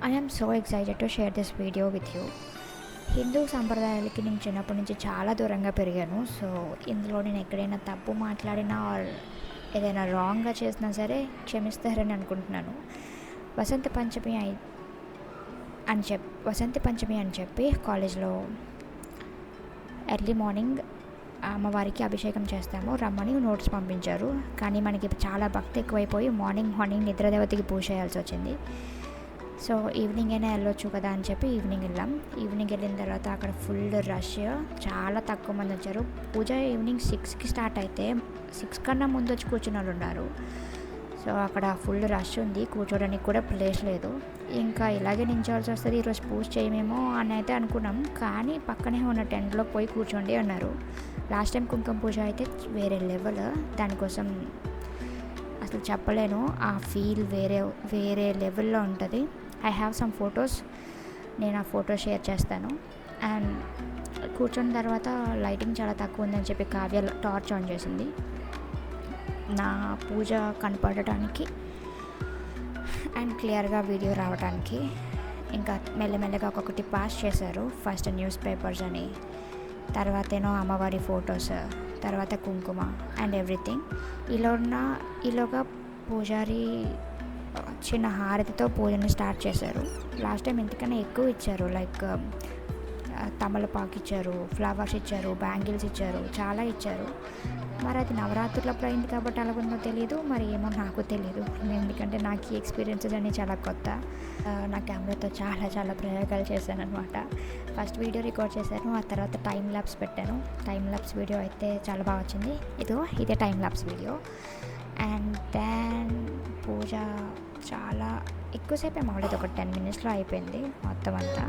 I am so excited to share this video with you. Hindu సంప్రదాయాలకి నేను చిన్నప్పటి నుంచి చాలా దూరంగా పెరిగాను. సో ఇందులో నేను ఎక్కడైనా తప్పు మాట్లాడినా ఆర్ ఏదైనా రాంగ్గా చేసినా సరే క్షమిస్తారని అనుకుంటున్నాను. వసంత పంచమి అని చెప్పి కాలేజ్లో ఎర్లీ మార్నింగ్ అమ్మవారికి అభిషేకం చేస్తాము రమ్మని నోట్స్ పంపించారు. కానీ మనకి చాలా భక్తి ఎక్కువైపోయి మార్నింగ్ నిద్రదేవతకి పూజ చేయాల్సి వచ్చింది. సో ఈవినింగ్ అయినా వెళ్ళొచ్చు కదా అని చెప్పి ఈవినింగ్ వెళ్ళిన తర్వాత అక్కడ ఫుల్ రష్, చాలా తక్కువ మంది వచ్చారు. పూజ ఈవినింగ్ 6కి స్టార్ట్ అయితే 6 కన్నా ముందు వచ్చి కూర్చున్న వాళ్ళు ఉన్నారు. సో అక్కడ ఫుల్ రష్ ఉంది, కూర్చోడానికి కూడా ప్లేస్ లేదు. ఇంకా ఇలాగే నించోవాల్సి వస్తుంది, ఈరోజు పూజ చేయమేమో అని అయితే అనుకున్నాం. కానీ పక్కనే ఉన్న టెంట్లో పోయి కూర్చోండి అన్నారు. లాస్ట్ టైం కుంకుమ పూజ అయితే వేరే లెవెల్, దానికోసం అసలు చెప్పలేను. ఆ ఫీల్ వేరే లెవెల్లో ఉంటుంది. ఐ హ్యావ్ సమ్ ఫొటోస్, నేను ఆ ఫోటో షేర్ చేస్తాను. అండ్ కూర్చున్న తర్వాత లైటింగ్ చాలా తక్కువ ఉందని చెప్పి కావ్య టార్చ్ ఆన్ చేసింది నా పూజ కనపడటానికి అండ్ క్లియర్గా వీడియో రావడానికి. ఇంకా మెల్లమెల్లగా ఒక్కొక్కటి పాస్ చేశారు. ఫస్ట్ న్యూస్ పేపర్స్ అని, తర్వాత ఏమో అమ్మవారి ఫొటోస్, తర్వాత కుంకుమ అండ్ ఎవ్రీథింగ్. ఈలోగా పూజారి చిన్న హారతితో పూజని స్టార్ట్ చేశారు. లాస్ట్ టైం ఎంతకన్నా ఎక్కువ ఇచ్చారు, లైక్ తమలపాకు ఇచ్చారు, ఫ్లవర్స్ ఇచ్చారు, బ్యాంగిల్స్ ఇచ్చారు, చాలా ఇచ్చారు. మరి అది నవరాత్రులప్పుడు అయింది కాబట్టి అలాగుందో తెలియదు, మరి ఏమో నాకు తెలియదు. ఎందుకంటే నాకు ఈ ఎక్స్పీరియన్సెస్ అన్నీ చాలా కొత్త. నా కెమెరాతో చాలా ప్రయోగాలు చేశాను అనమాట. ఫస్ట్ వీడియో రికార్డ్ చేశాను, ఆ తర్వాత టైం ల్యాప్స్ పెట్టాను. టైం ల్యాప్స్ వీడియో అయితే చాలా బాగా వచ్చింది. ఇదే time lapse video. And then puja చాలా ఎక్కువసేపు ఏం అవ్వలేదు, ఒక 10 minutesలో అయిపోయింది మొత్తం అంతా.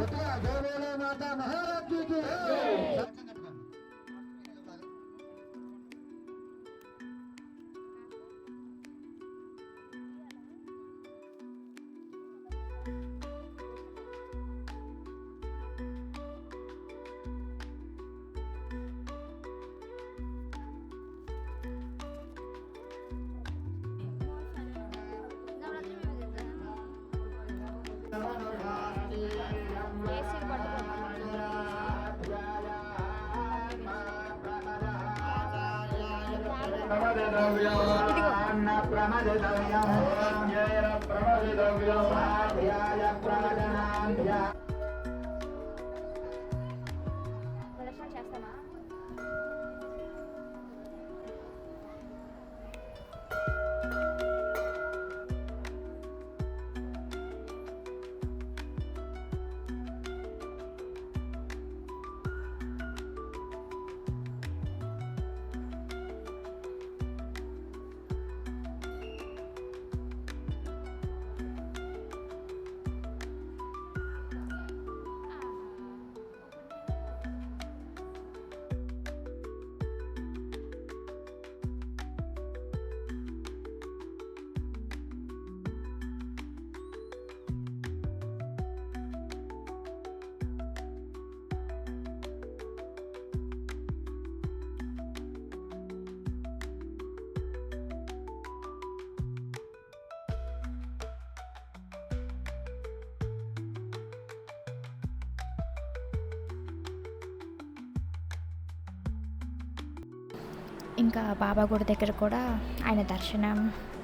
ఇంకా బాబా గుడి దగ్గర కూడా ఆయన దర్శనం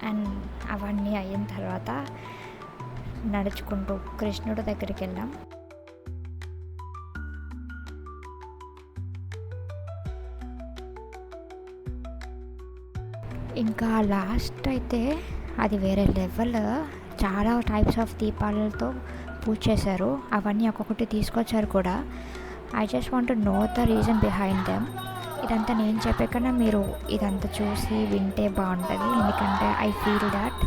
అండ్ అవన్నీ అయిన తర్వాత నడుచుకుంటూ కృష్ణుడి దగ్గరికి వెళ్ళాం. ఇంకా లాస్ట్ అయితే అది వేరే లెవెల్, చాలా టైప్స్ ఆఫ్ దీపాలతో పూజ చేశారు. అవన్నీ ఒక్కొక్కటి తీసుకొచ్చారు కూడా. I just want to know the reason behind them. ఇదంతా నేను చెప్పే కన్నా మీరు ఇదంతా చూసి వింటే బాగుంటుంది, ఎందుకంటే ఐ ఫీల్ దాట్.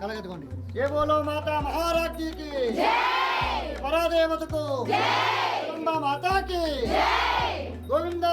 కలగదుకోండి. ఏ బోలో మాతా మహారాజ్కి జై, పరాదేవతకు జై, మాతాకి జై, గోవిందా